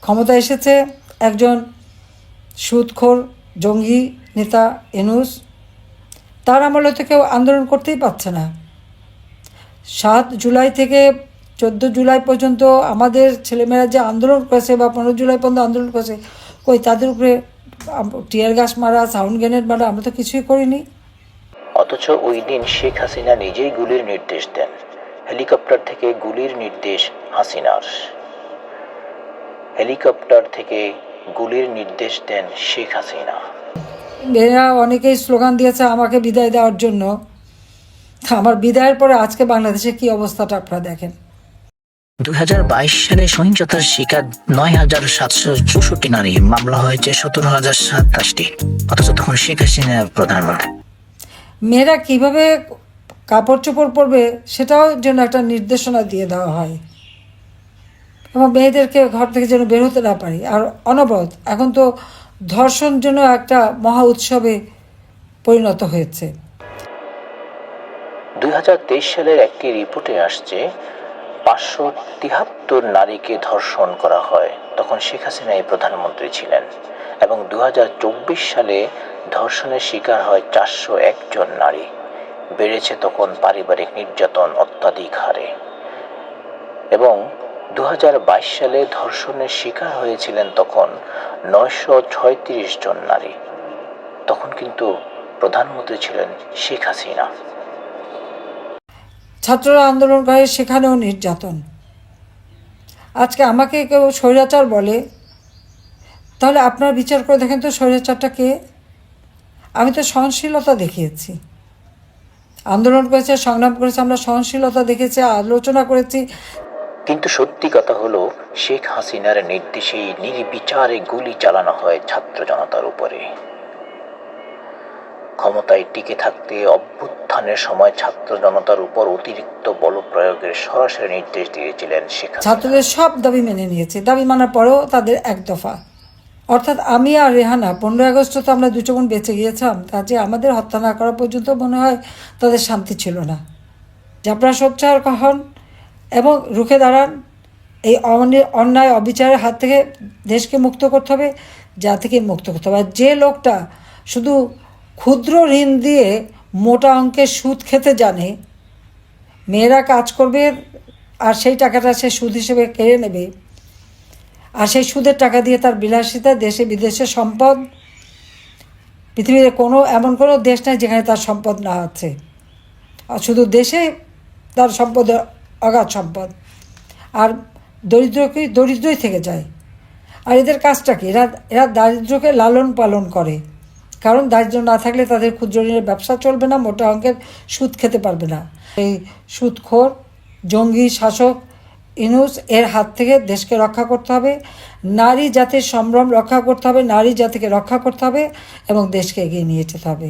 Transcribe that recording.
ক্ষমতায় এসেছে একজন সুদখোর জঙ্গি নেতা ইউনূস। তার আমলে তো কেউ আন্দোলন করতেই পারছে না। 7 জুলাই থেকে 14 জুলাই পর্যন্ত আমাদের ছেলেমেয়েরা যে আন্দোলন করেছে বা 15 জুলাই পর্যন্ত আন্দোলন করেছে, কই তাদের উপরে টিয়ার গ্যাস মারা, সাউন্ড গ্রেনেড মারা, আমরা তো কিছুই করিনি। অথচ ওই দিন শেখ হাসিনা নিজেই গুলির নির্দেশ দেন। হেলিকপ্টার থেকে গুলির নির্দেশ হাসিনার। হেলিকপ্টার থেকে গুলির নির্দেশ দেন শেখ হাসিনা। এরা অনেকেই স্লোগান দিয়েছে আমাকে বিদায় দেওয়ার জন্য। আমার বিদায়ের পরে আজকে বাংলাদেশে কি অবস্থাটা আপনারা দেখেন। 2022 সালে সহিংসতার শিকার 9,764 নারী, মামলা হয়েছে 17,027টি। অথচ তখন শেখ হাসিনা প্রধানমন্ত্রী। মেয়েরা কিভাবে কাপড় চোপড় পরবে সেটাও যেন একটা নির্দেশনা দিয়ে দেওয়া হয়, এবং মেয়েদেরকে ঘর থেকে যেন বের হতে না পারি। আর অনবরত এখন তো ধর্ষণ যেন একটা মহা উৎসবে পরিণত হয়েছে। 2023 সালের একটি রিপোর্টে আসছে 573 নারীকে ধর্ষণ করা হয়, তখন শেখ হাসিনা এই প্রধানমন্ত্রী ছিলেন। এবং 2024 সালে ধর্ষণের শিকার হয় 401 জন নারী। বেড়েছে তখন পারিবারিক নির্যাতন অত্যাধিক হারে। এবং 2022 সালে ধর্ষণের শিকার হয়েছিলেন তখন 936 জন নারী। তখন কিন্তু প্রধানমন্ত্রী ছিলেন শেখ হাসিনা। ছাত্ররা আন্দোলন করে, সেখানেও নির্যাতন। আজকে আমাকে কেউ স্বৈরাচার বলে, তাহলে আপনার বিচার করে দেখেন তো স্বৈরাচারটা কে। আমি তো সহনশীলতা দেখিয়েছি, আন্দোলন করেছে, সংগ্রাম করেছে, আমরা সহনশীলতা দেখেছি, আলোচনা করেছি। কিন্তু সত্যি কথা হলো, শেখ হাসিনার নির্দেশেই নির্বিচারে গুলি চালানো হয় ছাত্র জনতার উপরে। ক্ষমতায় টিকে থাকতে অভ্যুত্থানের সময় ছাত্র জনতার উপর অতিরিক্ত বল প্রয়োগের সরাসরি নির্দেশ দিয়েছিলেন শেখ হাসিনা। ছাত্রদের সব দাবি মেনে নিয়েছে, দাবি মানার পরেও তাদের এক দফা। অর্থাৎ আমি আর রেহানা 15 আগস্ট তো আমরা দুটো বোন বেঁচে গিয়েছিলাম, কাজে আমাদের হত্যা না করা পর্যন্ত মনে হয় তাদের শান্তি ছিল না। যে আপনারা সোচ্চার হন এবং রুখে দাঁড়ান। এই অন্যায় অবিচারের হাত থেকে দেশকে মুক্ত করতে হবে, যা থেকে মুক্ত করতে হবে। আর যে লোকটা শুধু ক্ষুদ্র ঋণ দিয়ে মোটা অঙ্কের সুদ খেতে জানে, মেয়েরা কাজ করবে আর সেই টাকাটা সে সুদ হিসেবে কেড়ে নেবে, আর সেই সুদের টাকা দিয়ে তার বিলাসিতা, দেশে বিদেশে সম্পদ। পৃথিবীর এমন কোনো দেশ নেই যেখানে তার সম্পদ না আছে। আর শুধু দেশে তার সম্পদের অগাধ সম্পদ, আর দরিদ্রই থেকে যায়। আর এদের কাজটা কি? এরা দারিদ্র্যকে লালন পালন করে, কারণ দারিদ্র্য না থাকলে তাদের ক্ষুদ্র ঋণের ব্যবসা চলবে না, মোটা অঙ্কের সুদ খেতে পারবে না। এই সুদখোর জঙ্গি শাসক ইউনূস এর হাত থেকে দেশকে রক্ষা করতে হবে, নারী জাতির সম্ভ্রম রক্ষা করতে হবে, নারী জাতিকে রক্ষা করতে হবে এবং দেশকে এগিয়ে নিয়ে যেতে হবে।